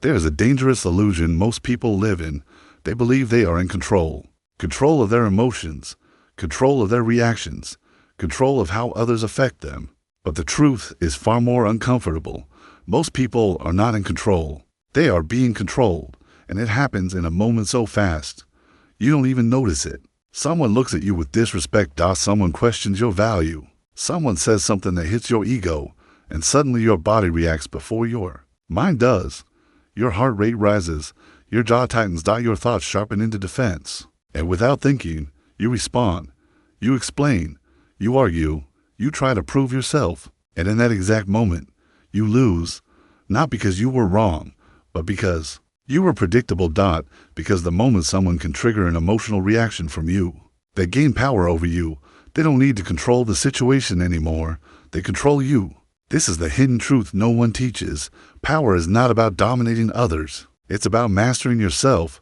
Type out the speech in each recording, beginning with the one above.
There is a dangerous illusion most people live in. They believe they are in control. Control of their emotions, control of their reactions, control of how others affect them. But the truth is far more uncomfortable. Most people are not in control. They are being controlled, and it happens in a moment so fast, you don't even notice it. Someone looks at you with disrespect. Someone questions your value. Someone says something that hits your ego, and suddenly your body reacts before your mind does. Your heart rate rises, your jaw tightens. Your thoughts sharpen into defense. And without thinking, you respond. You explain. You argue. You try to prove yourself. And in that exact moment, you lose. Not because you were wrong, but because you were predictable. Because the moment someone can trigger an emotional reaction from you, they gain power over you. They don't need to control the situation anymore. They control you. This is the hidden truth no one teaches. Power is not about dominating others. It's about mastering yourself.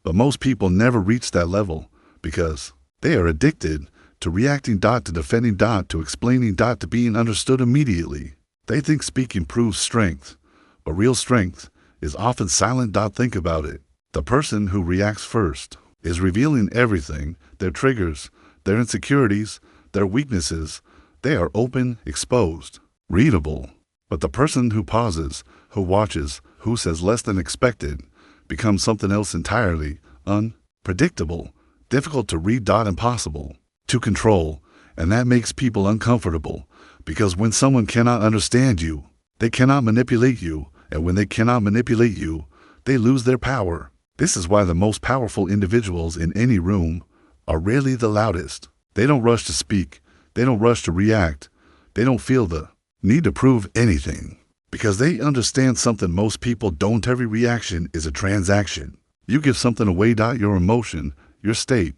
But most people never reach that level because they are addicted to reacting. To defending. To explaining. To being understood immediately. They think speaking proves strength, but real strength is often silent. Think about it. The person who reacts first is revealing everything, their triggers, their insecurities, their weaknesses. They are open, exposed, readable. But the person who pauses, who watches, who says less than expected, becomes something else entirely. Unpredictable, difficult to read. Impossible to control. And that makes people uncomfortable, because when someone cannot understand you, they cannot manipulate you. And when they cannot manipulate you, they lose their power. This is why the most powerful individuals in any room are rarely the loudest. They don't rush to speak. They don't rush to react. They don't feel the need to prove anything, because they understand something most people don't. Every reaction is a transaction. You give something away. Your emotion, your state,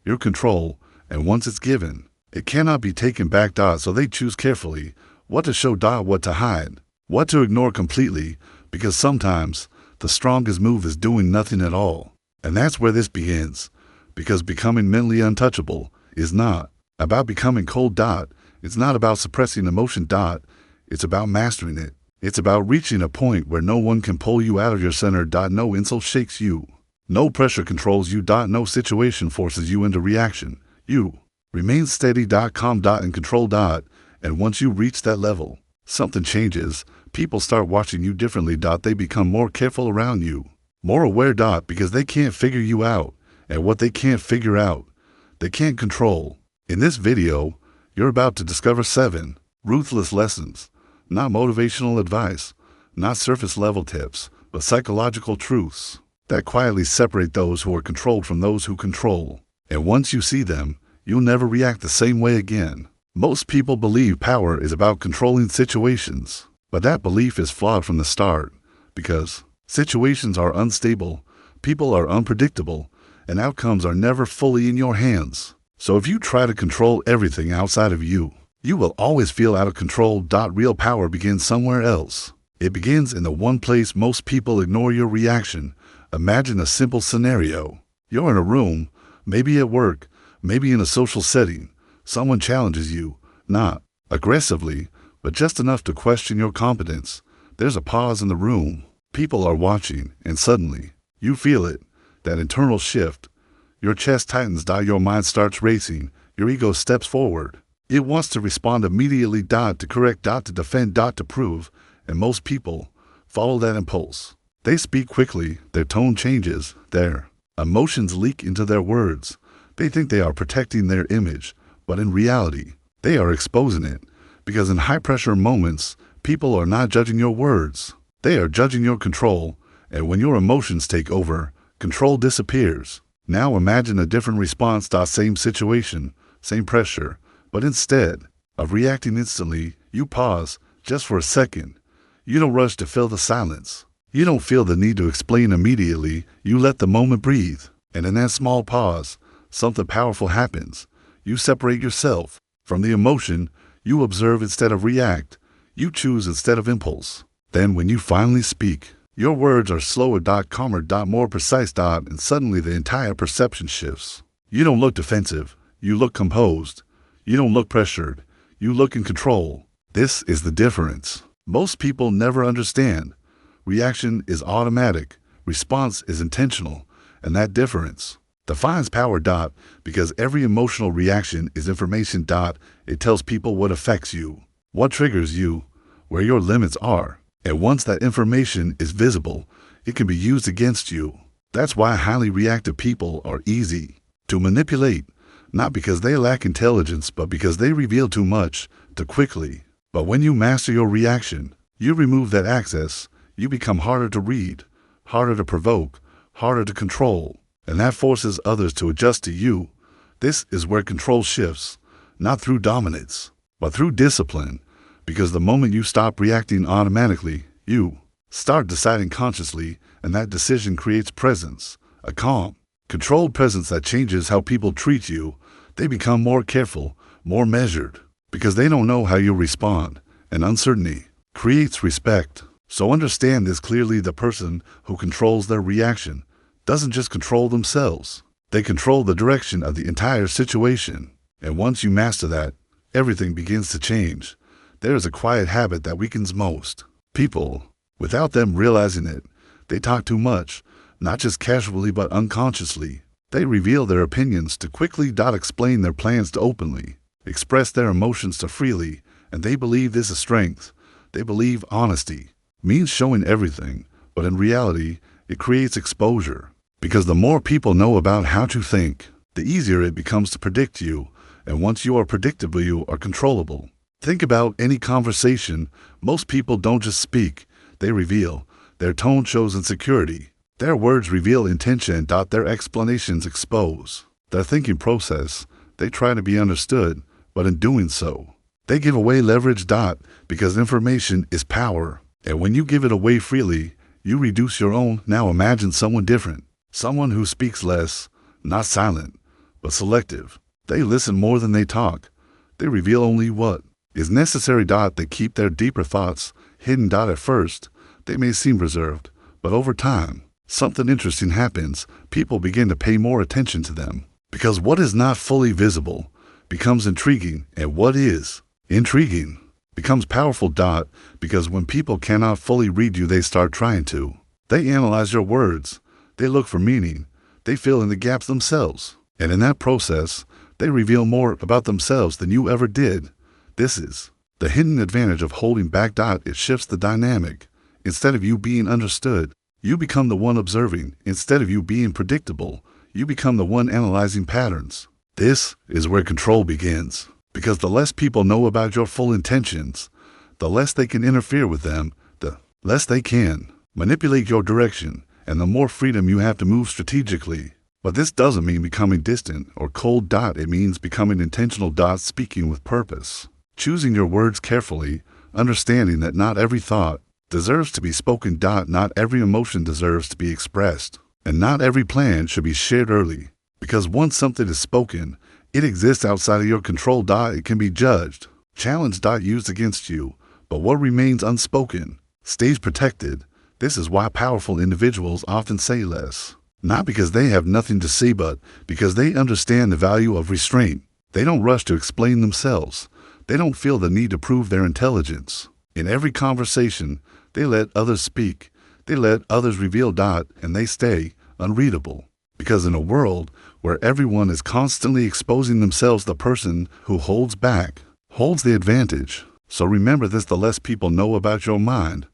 your control, and once it's given, it cannot be taken back. So they choose carefully what to show. What to hide. What to ignore completely, because sometimes the strongest move is doing nothing at all. And that's where this begins, because becoming mentally untouchable is not about becoming cold. It's not about suppressing emotion. It's about mastering it. It's about reaching a point where no one can pull you out of your center. No insult shakes you. No pressure controls you. No situation forces you into reaction. You remain steady. Calm. And control. And once you reach that level, something changes. People start watching you differently. They become more careful around you, more aware. Because they can't figure you out. And what they can't figure out, they can't control. In this video, you're about to discover 7 ruthless lessons, not motivational advice, not surface level tips, but psychological truths that quietly separate those who are controlled from those who control. And once you see them, you'll never react the same way again. Most people believe power is about controlling situations, but that belief is flawed from the start, because situations are unstable, people are unpredictable, and outcomes are never fully in your hands. So if you try to control everything outside of you, you will always feel out of control. Real power begins somewhere else. It begins in the one place most people ignore: your reaction. Imagine a simple scenario. You're in a room, maybe at work, maybe in a social setting. Someone challenges you, not aggressively, but just enough to question your competence. There's a pause in the room. People are watching, and suddenly, you feel it, that internal shift. Your chest tightens. Your mind starts racing. Your ego steps forward. It wants to respond immediately. To correct. To defend. To prove. And most people follow that impulse. They speak quickly. Their tone changes. Their emotions leak into their words. They think they are protecting their image, but in reality, they are exposing it. Because in high-pressure moments, people are not judging your words. They are judging your control. And when your emotions take over, control disappears. Now imagine a different response. Same situation, same pressure, but instead of reacting instantly, you pause just for a second. You don't rush to fill the silence. You don't feel the need to explain immediately. You let the moment breathe. And in that small pause, something powerful happens. You separate yourself from the emotion. You observe instead of react. You choose instead of impulse. Then when you finally speak, your words are slower. Calmer. More precise. And suddenly the entire perception shifts. You don't look defensive. You look composed. You don't look pressured. You look in control. This is the difference most people never understand. Reaction is automatic. Response is intentional. And that difference defines power. Because every emotional reaction is information. It tells people what affects you, what triggers you, where your limits are. And once that information is visible, it can be used against you. That's why highly reactive people are easy to manipulate, not because they lack intelligence, but because they reveal too much too quickly. But when you master your reaction, you remove that access, you become harder to read, harder to provoke, harder to control, and that forces others to adjust to you. This is where control shifts, not through dominance, but through discipline, because the moment you stop reacting automatically, you start deciding consciously, and that decision creates presence, a calm, controlled presence that changes how people treat you. They become more careful, more measured, because they don't know how you'll respond, and uncertainty creates respect. So understand this clearly: the person who controls their reaction doesn't just control themselves, they control the direction of the entire situation. And once you master that, everything begins to change. There is a quiet habit that weakens most people without them realizing it. They talk too much, not just casually but unconsciously. They reveal their opinions too quickly, explain their plans too openly, express their emotions too freely, and they believe this is strength. They believe honesty means showing everything, but in reality, it creates exposure. Because the more people know about how to think, the easier it becomes to predict you, and once you are predictable, you are controllable. Think about any conversation. Most people don't just speak, they reveal. Their tone shows insecurity. Their words reveal intention. Their explanations expose their thinking process. They try to be understood, but in doing so, they give away leverage. Because information is power, and when you give it away freely, you reduce your own. Now imagine someone different, someone who speaks less, not silent, but selective. They listen more than they talk. They reveal only what is necessary. They keep their deeper thoughts hidden. At first, they may seem reserved, but over time, something interesting happens. People begin to pay more attention to them, because what is not fully visible becomes intriguing, and what is intriguing becomes powerful. Because when people cannot fully read you, they start trying to. They analyze your words. They look for meaning. They fill in the gaps themselves. And in that process, they reveal more about themselves than you ever did. This is the hidden advantage of holding back. It shifts the dynamic. Instead of you being understood, you become the one observing. Instead of you being predictable, you become the one analyzing patterns. This is where control begins. Because the less people know about your full intentions, the less they can interfere with them, the less they can manipulate your direction, and the more freedom you have to move strategically. But this doesn't mean becoming distant or cold. It means becoming intentional. Speaking with purpose, choosing your words carefully, understanding that not every thought deserves to be spoken. Not every emotion deserves to be expressed, and not every plan should be shared early. Because once something is spoken, it exists outside of your control. It can be judged, challenged, used against you, but what remains unspoken stays protected. This is why powerful individuals often say less, not because they have nothing to say, but because they understand the value of restraint. They don't rush to explain themselves. They don't feel the need to prove their intelligence. In every conversation, they let others speak. They let others reveal. And they stay unreadable. Because in a world where everyone is constantly exposing themselves, the person who holds back holds the advantage. So remember this: the less people know about your mind,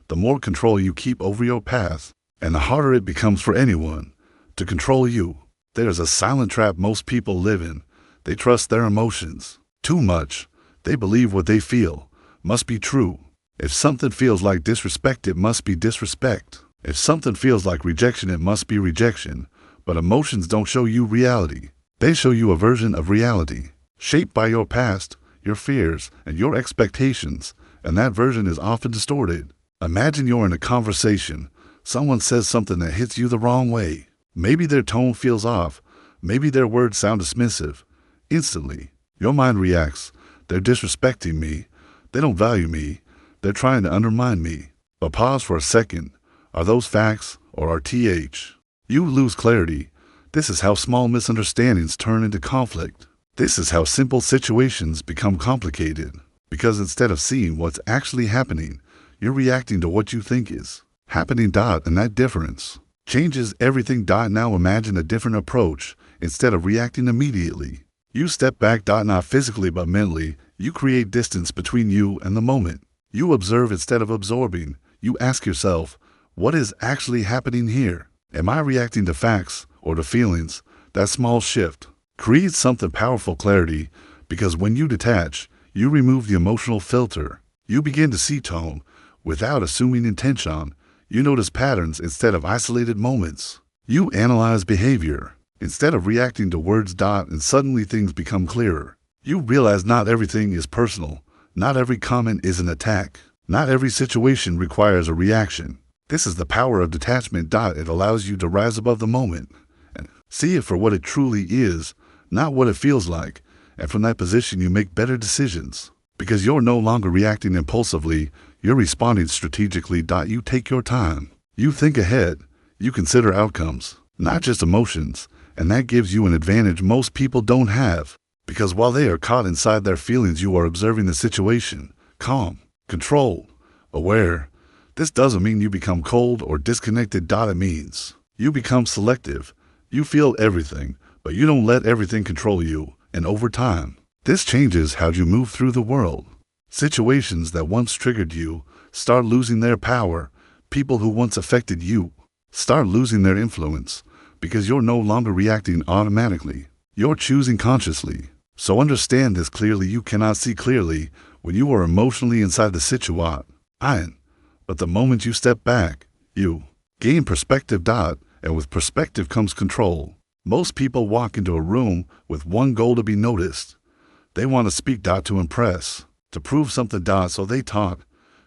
the more control you keep over your path, and the harder it becomes for anyone to control you. There's a silent trap most people live in. They trust their emotions too much. They believe what they feel must be true. If something feels like disrespect, it must be disrespect. If something feels like rejection, it must be rejection. But emotions don't show you reality. They show you a version of reality, shaped by your past, your fears, and your expectations, and that version is often distorted. Imagine you're in a conversation. Someone says something that hits you the wrong way. Maybe their tone feels off. Maybe their words sound dismissive. Instantly, your mind reacts. They're disrespecting me. They don't value me. They're trying to undermine me. But pause for a second. Are those facts or RTH? You lose clarity. This is how small misunderstandings turn into conflict. This is how simple situations become complicated. Because instead of seeing what's actually happening, you're reacting to what you think is happening dot, and that difference changes everything dot. Now imagine a different approach. Instead of reacting immediately, you step back dot, not physically but mentally. You create distance between you and the moment. You observe instead of absorbing. You ask yourself, what is actually happening here? Am I reacting to facts or to feelings? That small shift creates something powerful, clarity, because when you detach, you remove the emotional filter. You begin to see tone without assuming intention. You notice patterns instead of isolated moments. You analyze behavior instead of reacting to words dot, and suddenly things become clearer. You realize not everything is personal. Not every comment is an attack. Not every situation requires a reaction. This is the power of detachment dot. It allows you to rise above the moment and see it for what it truly is, not what it feels like. And from that position, you make better decisions because you're no longer reacting impulsively. You're responding strategically dot. You take your time. You think ahead. You consider outcomes, not just emotions. And that gives you an advantage most people don't have. Because while they are caught inside their feelings, you are observing the situation, calm, controlled, aware. This doesn't mean you become cold or disconnected dot. It means you become selective. You feel everything, but you don't let everything control you. And over time, this changes how you move through the world. Situations that once triggered you start losing their power. People who once affected you start losing their influence because you're no longer reacting automatically. You're choosing consciously. So understand this clearly. You cannot see clearly when you are emotionally inside the situation. But the moment you step back, you gain perspective dot, and with perspective comes control. Most people walk into a room with one goal: to be noticed. They want to speak dot, to impress, to prove something dot, so they talk.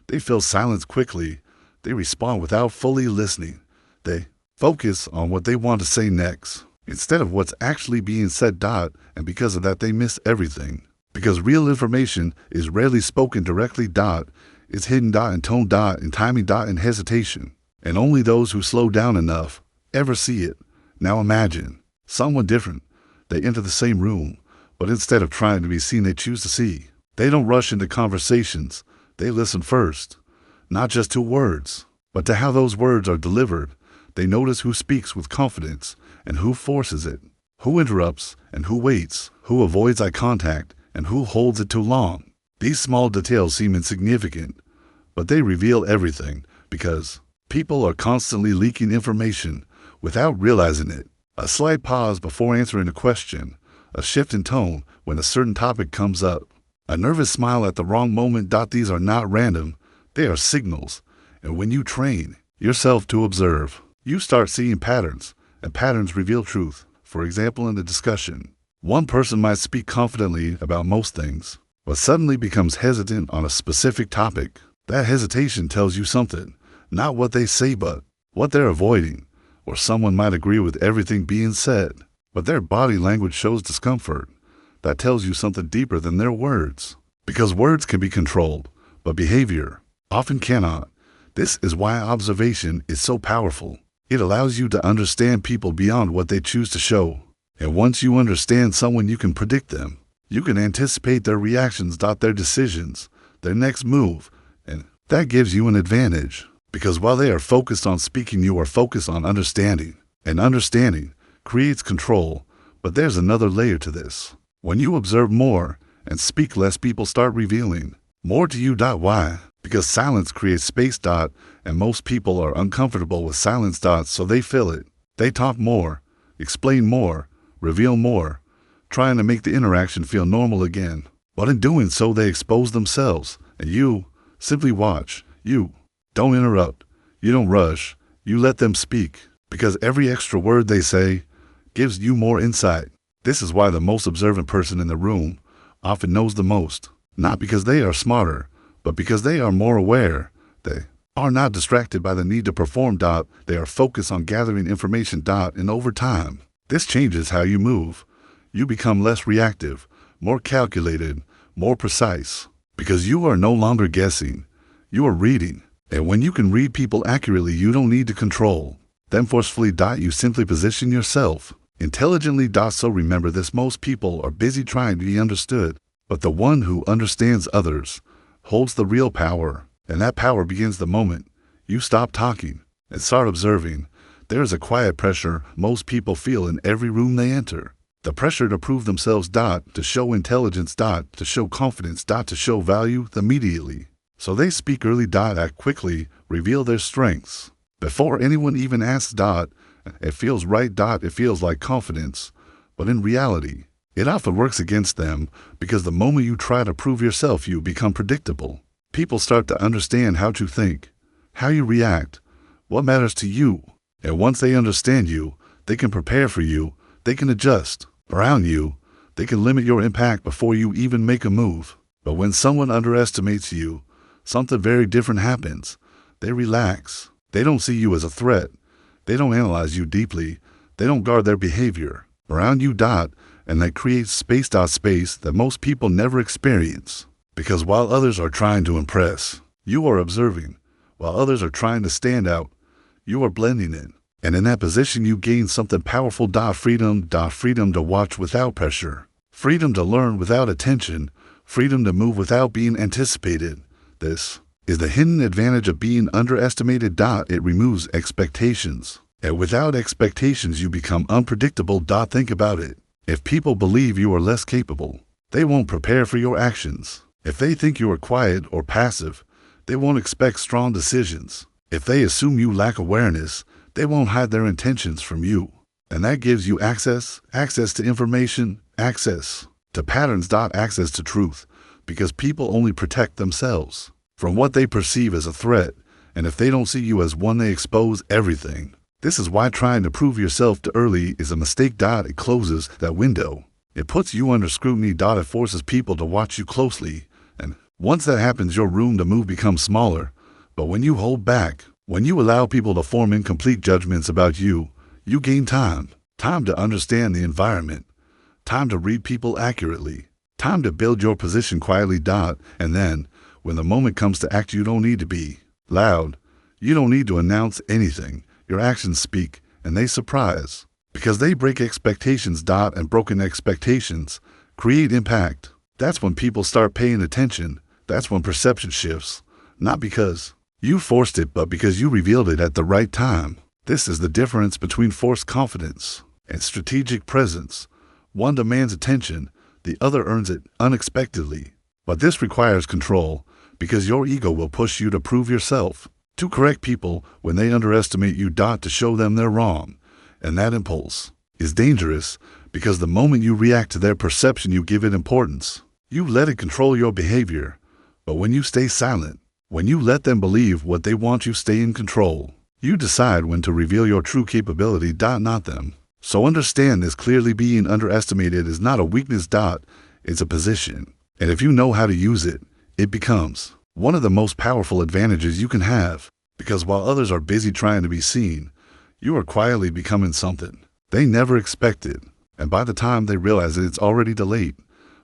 They fill silence quickly. They respond without fully listening. They focus on what they want to say next instead of what's actually being said dot, and because of that they miss everything. Because real information is rarely spoken directly dot. It's hidden dot, in tone dot, in timing dot, in hesitation. And only those who slow down enough ever see it. Now imagine someone different. They enter the same room, but instead of trying to be seen, they choose to see. They don't rush into conversations. They listen first, not just to words, but to how those words are delivered. They notice who speaks with confidence and who forces it, who interrupts and who waits, who avoids eye contact and who holds it too long. These small details seem insignificant, but they reveal everything because people are constantly leaking information without realizing it. A slight pause before answering a question, a shift in tone when a certain topic comes up, a nervous smile at the wrong moment dot. These are not random. They are signals. And when you train yourself to observe, you start seeing patterns, and patterns reveal truth. For example, in a discussion, one person might speak confidently about most things, but suddenly becomes hesitant on a specific topic. That hesitation tells you something, not what they say, but what they're avoiding. Or someone might agree with everything being said, but their body language shows discomfort. That tells you something deeper than their words. Because words can be controlled, but behavior often cannot. This is why observation is so powerful. It allows you to understand people beyond what they choose to show. And once you understand someone, you can predict them. You can anticipate their reactions, their decisions, their next move, and that gives you an advantage. Because while they are focused on speaking, you are focused on understanding. And understanding creates control. But there's another layer to this. When you observe more and speak less, people start revealing more to you. Why? Because silence creates space and most people are uncomfortable with silence so they fill it. They talk more, explain more, reveal more, trying to make the interaction feel normal again. But in doing so, they expose themselves, and you simply watch. You don't interrupt. You don't rush. You let them speak, because every extra word they say gives you more insight. This is why the most observant person in the room often knows the most, not because they are smarter, but because they are more aware. They are not distracted by the need to perform. They are focused on gathering information. And over time, this changes how you move. You become less reactive, more calculated, more precise, because you are no longer guessing. You are reading. And when you can read people accurately, you don't need to control them forcefully. You simply position yourself intelligently. So remember this: most people are busy trying to be understood, but the one who understands others holds the real power. And that power begins the moment You stop talking and start observing. There is a quiet pressure most people feel in every room they enter. The pressure to prove themselves, to show intelligence, to show confidence, to show value immediately. So they speak early, act quickly, reveal their strengths. Before anyone even asks, it feels right, it feels like confidence. But in reality, it often works against them, because the moment you try to prove yourself, you become predictable. People start to understand how you think, how you react, what matters to you. And once they understand you, they can prepare for you, they can adjust around you, they can limit your impact before you even make a move. But when someone underestimates you, something very different happens. They relax. They don't see you as a threat. They don't analyze you deeply. They don't guard their behavior around you, and that creates space that most people never experience. Because while others are trying to impress, you are observing. While others are trying to stand out, you are blending in. And in that position, you gain something powerful, freedom to watch without pressure, freedom to learn without attention, freedom to move without being anticipated. This is the hidden advantage of being underestimated. It removes expectations. And without expectations, you become unpredictable. Think about it. If people believe you are less capable, they won't prepare for your actions. If they think you are quiet or passive, they won't expect strong decisions. If they assume you lack awareness, they won't hide their intentions from you. And that gives you access to information, access to patterns, access to truth, because people only protect themselves from what they perceive as a threat. And if they don't see you as one, they expose everything. This is why trying to prove yourself too early is a mistake. It closes that window. It puts you under scrutiny. It forces people to watch you closely. And once that happens, your room to move becomes smaller. But when you hold back, when you allow people to form incomplete judgments about you, you gain time to understand the environment, time to read people accurately, time to build your position quietly. And then, when the moment comes to act, you don't need to be loud. You don't need to announce anything. Your actions speak, and they surprise, because they break expectations. And broken expectations create impact. That's when people start paying attention. That's when perception shifts, not because you forced it, but because you revealed it at the right time. This is the difference between forced confidence and strategic presence. One demands attention, the other earns it unexpectedly. But this requires control, because your ego will push you to prove yourself, to correct people when they underestimate you. To show them they're wrong. And that impulse is dangerous, because the moment you react to their perception, you give it importance. You let it control your behavior. But when you stay silent, when you let them believe what they want, you stay in control. You decide when to reveal your true capability. Not them. So understand this clearly. Being underestimated is not a weakness. It's a position. And if you know how to use it, it becomes one of the most powerful advantages you can have. Because while others are busy trying to be seen, you are quietly becoming something they never expected. And by the time they realize it, it's already too late.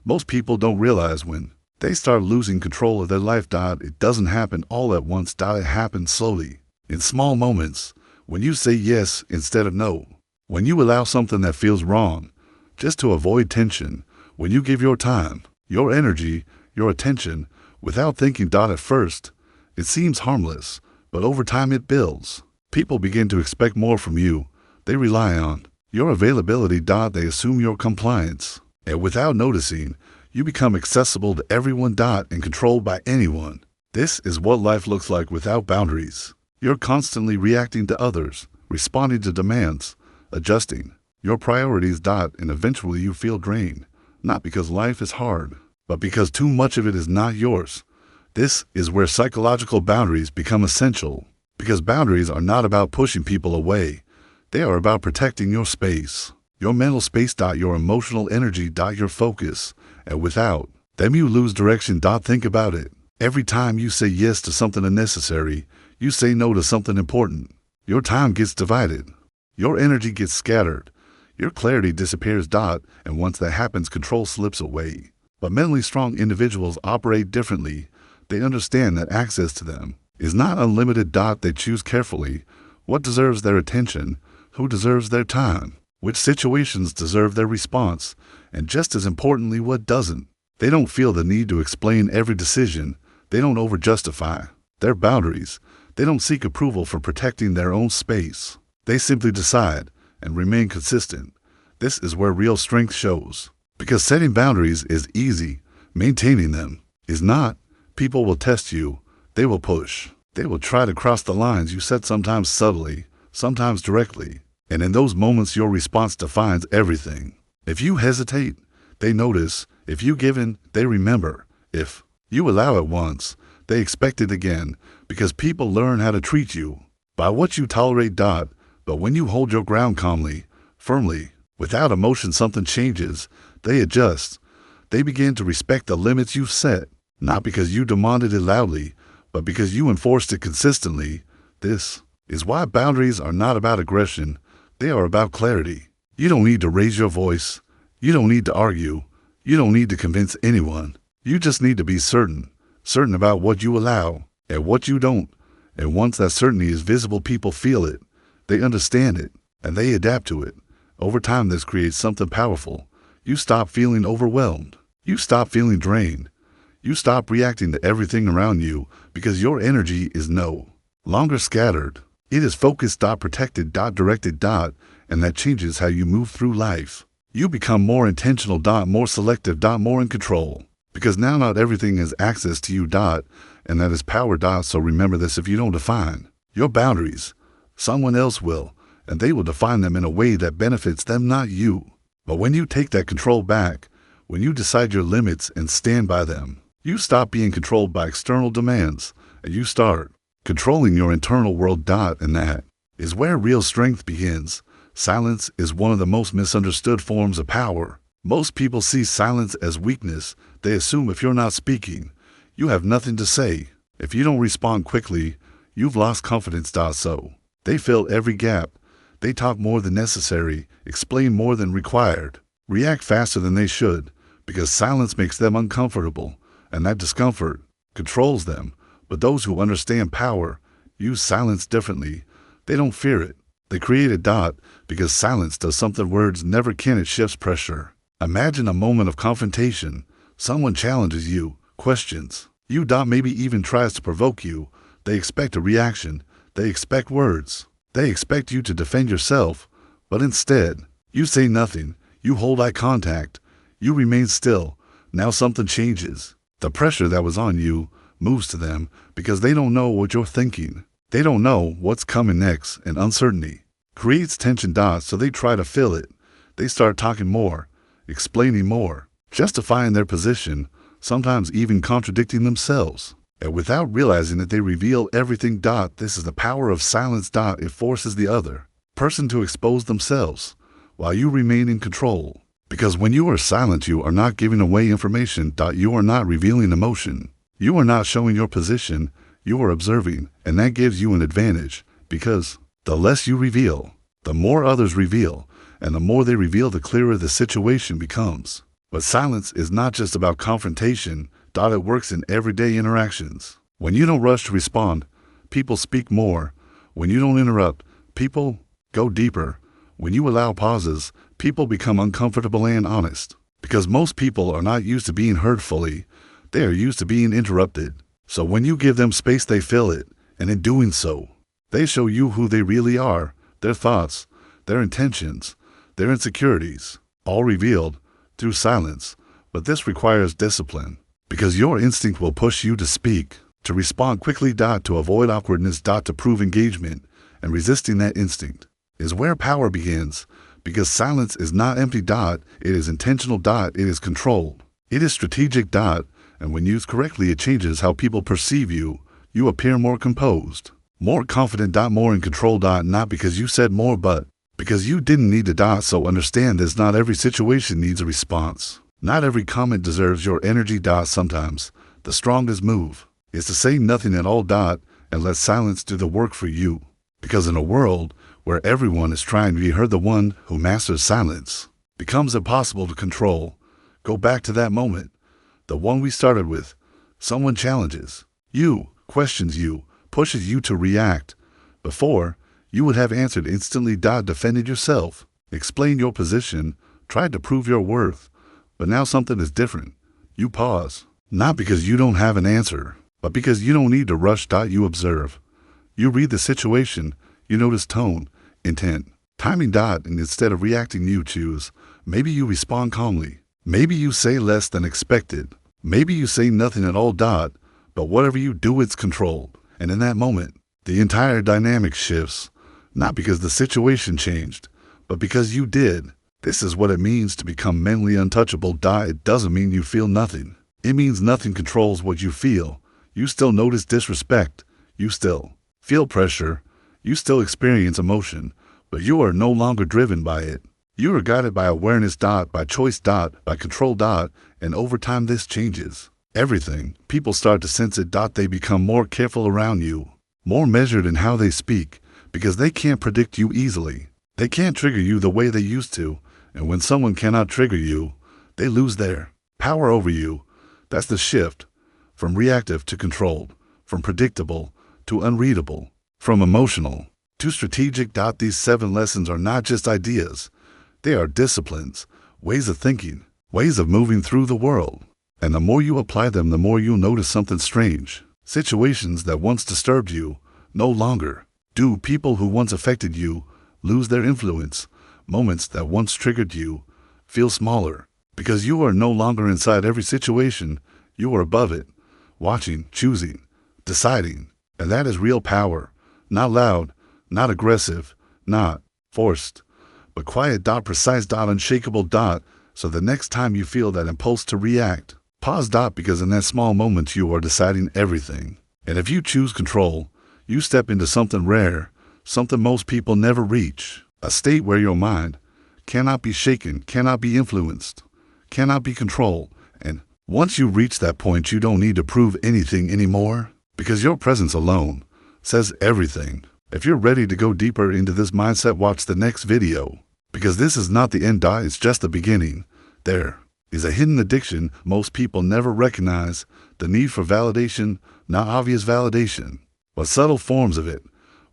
Most people don't realize when they start losing control of their life. It doesn't happen all at once. It happens slowly, in small moments, when you say yes instead of no, when you allow something that feels wrong just to avoid tension, when you give your time, your energy, your attention, without thinking. At first, it seems harmless, but over time it builds. People begin to expect more from you. They rely on your availability. They assume your compliance. And without noticing, you become accessible to everyone. And controlled by anyone. This is what life looks like without boundaries. You're constantly reacting to others, responding to demands, adjusting your priorities. And eventually you feel drained, not because life is hard, but because too much of it is not yours. This is where psychological boundaries become essential, because boundaries are not about pushing people away. They are about protecting your space, your mental space. Your emotional energy. Your focus. And without them, you lose direction. Think about it. Every time you say yes to something unnecessary, you say no to something important. Your time gets divided. Your energy gets scattered. Your clarity disappears. And once that happens, control slips away. But mentally strong individuals operate differently. They understand that access to them is not unlimited. They choose carefully what deserves their attention, who deserves their time, which situations deserve their response, and just as importantly, what doesn't. They don't feel the need to explain every decision. They don't over-justify their boundaries. They don't seek approval for protecting their own space. They simply decide and remain consistent. This is where real strength shows. Because setting boundaries is easy, maintaining them is not. People will test you. They will push. They will try to cross the lines you set, sometimes subtly, sometimes directly. And in those moments, your response defines everything. If you hesitate, they notice. If you give in, they remember. If you allow it once, they expect it again, because people learn how to treat you by what you tolerate. But when you hold your ground calmly, firmly, without emotion, something changes. They adjust. They begin to respect the limits you've set, not because you demanded it loudly, but because you enforced it consistently. This is why boundaries are not about aggression. They are about clarity. You don't need to raise your voice. You don't need to argue. You don't need to convince anyone. You just need to be certain about what you allow and what you don't. And once that certainty is visible, people feel it. They understand it, and they adapt to it. Over time, this creates something powerful. You stop feeling overwhelmed. You stop feeling drained. You stop reacting to everything around you because your energy is no longer scattered. It is focused, protected, directed, and that changes how you move through life. You become more intentional, more selective, more in control. Because now not everything has access to you, and that is power, So remember this: if you don't define your boundaries, someone else will, and they will define them in a way that benefits them, not you. But when you take that control back, when you decide your limits and stand by them, you stop being controlled by external demands, and you start controlling your internal world. And that is where real strength begins. Silence is one of the most misunderstood forms of power. Most people see silence as weakness. They assume if you're not speaking, you have nothing to say. If you don't respond quickly, you've lost confidence. So they fill every gap. They talk more than necessary, explain more than required, react faster than they should, because silence makes them uncomfortable, and that discomfort controls them. But those who understand power use silence differently. They don't fear it. They create it. Because silence does something words never can. It shifts pressure. Imagine a moment of confrontation. Someone challenges you, questions you, maybe even tries to provoke you. They expect a reaction. They expect words. They expect you to defend yourself. But instead, you say nothing. You hold eye contact. You remain still. Now something changes. The pressure that was on you moves to them because they don't know what you're thinking. They don't know what's coming next, and uncertainty creates tension. So they try to fill it. They start talking more, explaining more, justifying their position, sometimes even contradicting themselves. And without realizing it, they reveal everything. This is the power of silence. It forces the other person to expose themselves while you remain in control. Because when you are silent, you are not giving away information. You are not revealing emotion. You are not showing your position. You are observing, and that gives you an advantage. Because the less you reveal, the more others reveal, and the more they reveal, the clearer the situation becomes. But silence is not just about confrontation. It works in everyday interactions. When you don't rush to respond, people speak more. When you don't interrupt, people go deeper. When you allow pauses, people become uncomfortable and honest. Because most people are not used to being heard fully. They are used to being interrupted. So when you give them space, they fill it. And in doing so, they show you who they really are, their thoughts, their intentions, their insecurities, all revealed through silence. But this requires discipline. Because your instinct will push you to speak, to respond quickly, to avoid awkwardness, to prove engagement, and resisting that instinct is where power begins. Because silence is not empty. It is intentional. It is controlled. It is strategic. And when used correctly, it changes how people perceive you. You appear more composed, more confident. More in control. Not because you said more, but because you didn't need to. So understand this: not every situation needs a response. Not every comment deserves your energy. Sometimes the strongest move is to say nothing at all. And let silence do the work for you. Because in a world where everyone is trying to be heard, the one who masters silence becomes impossible to control. Go back to that moment, the one we started with. Someone challenges you, questions you, pushes you to react. Before, you would have answered instantly. Defended yourself, explained your position, tried to prove your worth. But now something is different. You pause, not because you don't have an answer, but because you don't need to rush. You observe. You read the situation, you notice tone, intent, timing dot, and instead of reacting you choose. Maybe you respond calmly. Maybe you say less than expected. Maybe you say nothing at all dot, but whatever you do it's controlled. And in that moment, the entire dynamic shifts, not because the situation changed, but because you did. This is what it means to become mentally untouchable dot. It doesn't mean you feel nothing. It means nothing controls what you feel. You still notice disrespect. You still feel pressure. You still experience emotion, but you are no longer driven by it. You are guided by awareness dot, by choice dot, by control dot, and over time this changes everything. People start to sense it dot. They become more careful around you, more measured in how they speak, because they can't predict you easily. They can't trigger you the way they used to, and when someone cannot trigger you, they lose their power over you. That's the shift from reactive to controlled, from predictable to unreadable, from emotional to strategic dot. These 7 lessons are not just ideas. They are disciplines, ways of thinking, ways of moving through the world. And the more you apply them, the more you'll notice something strange. Situations that once disturbed you no longer do. People who once affected you lose their influence. Moments that once triggered you feel smaller, because you are no longer inside every situation. You are above it, watching, choosing, deciding. And that is real power. Not loud, not aggressive, not forced, but quiet dot, precise dot, unshakable dot. So the next time you feel that impulse to react, pause dot, because in that small moment you are deciding everything. And if you choose control, you step into something rare, something most people never reach, a state where your mind cannot be shaken, cannot be influenced, cannot be controlled. And once you reach that point, you don't need to prove anything anymore, because your presence alone says everything. If you're ready to go deeper into this mindset, watch the next video, because this is not the end dot, it's just the beginning. There is a hidden addiction most people never recognize, the need for validation, not obvious validation, but subtle forms of it,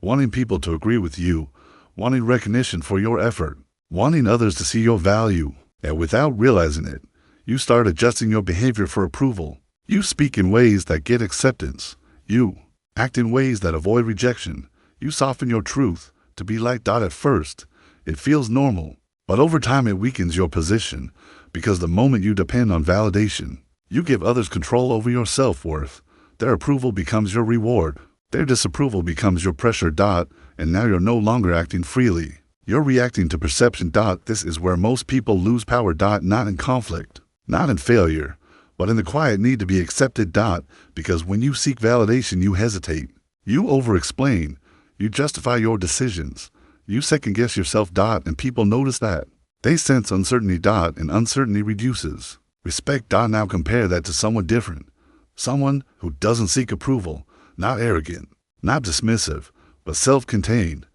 wanting people to agree with you, wanting recognition for your effort, wanting others to see your value. And without realizing it, you start adjusting your behavior for approval. You speak in ways that get acceptance. You act in ways that avoid rejection. You soften your truth to be like dot. At first, it feels normal, but over time it weakens your position, because the moment you depend on validation, you give others control over your self-worth. Their approval becomes your reward. Their disapproval becomes your pressure dot, and now you're no longer acting freely. You're reacting to perception dot. This is where most people lose power dot, not in conflict, not in failure, but in the quiet need to be accepted dot, because when you seek validation, you hesitate. You over-explain. You justify your decisions. You second-guess yourself dot, and people notice that. They sense uncertainty dot, and uncertainty reduces respect dot. Now compare that to someone different. Someone who doesn't seek approval, not arrogant, not dismissive, but self-contained.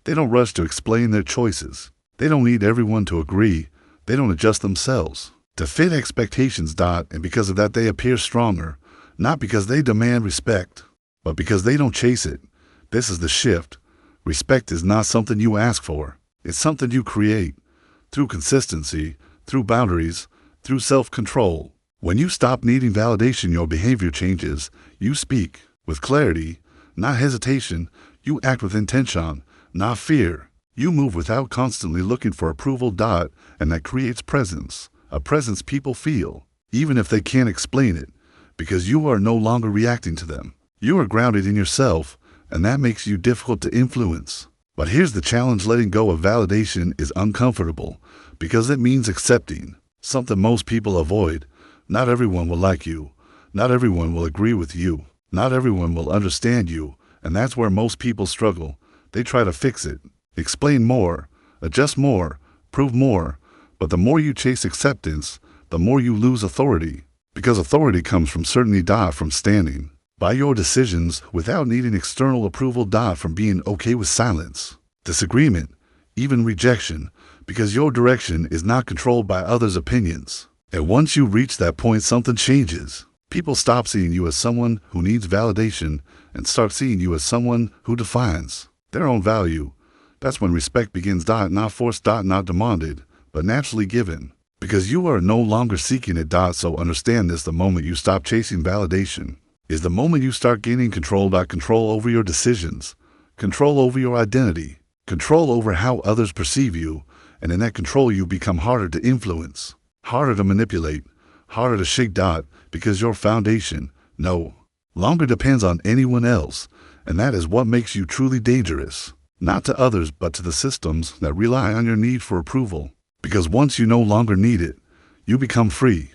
They don't rush to explain their choices. They don't need everyone to agree. They don't adjust themselves to fit expectations dot, and because of that they appear stronger, not because they demand respect, but because they don't chase it. This is the shift. Respect is not something you ask for. It's something you create through consistency, through boundaries, through self-control. When you stop needing validation, your behavior changes. You speak with clarity, not hesitation. You act with intention, not fear. You move without constantly looking for approval dot, and that creates presence, a presence people feel, even if they can't explain it, because you are no longer reacting to them. You are grounded in yourself, and that makes you difficult to influence. But here's the challenge: letting go of validation is uncomfortable, because it means accepting something most people avoid. Not everyone will like you. Not everyone will agree with you. Not everyone will understand you, and that's where most people struggle. They try to fix it, explain more, adjust more, prove more, but the more you chase acceptance, the more you lose authority, because authority comes from certainty dot, from standing by your decisions without needing external approval dot, from being okay with silence, disagreement, even rejection, because your direction is not controlled by others' opinions. And once you reach that point, something changes. People stop seeing you as someone who needs validation and start seeing you as someone who defines their own value. That's when respect begins dot, not forced dot, not demanded, but naturally given, because you are no longer seeking it dot. So understand this: the moment you stop chasing validation is the moment you start gaining control over your decisions, control over your identity, control over how others perceive you, and in that control you become harder to influence, harder to manipulate, harder to shake because your foundation no longer depends on anyone else, and that is what makes you truly dangerous, not to others but to the systems that rely on your need for approval. Because once you no longer need it, you become free.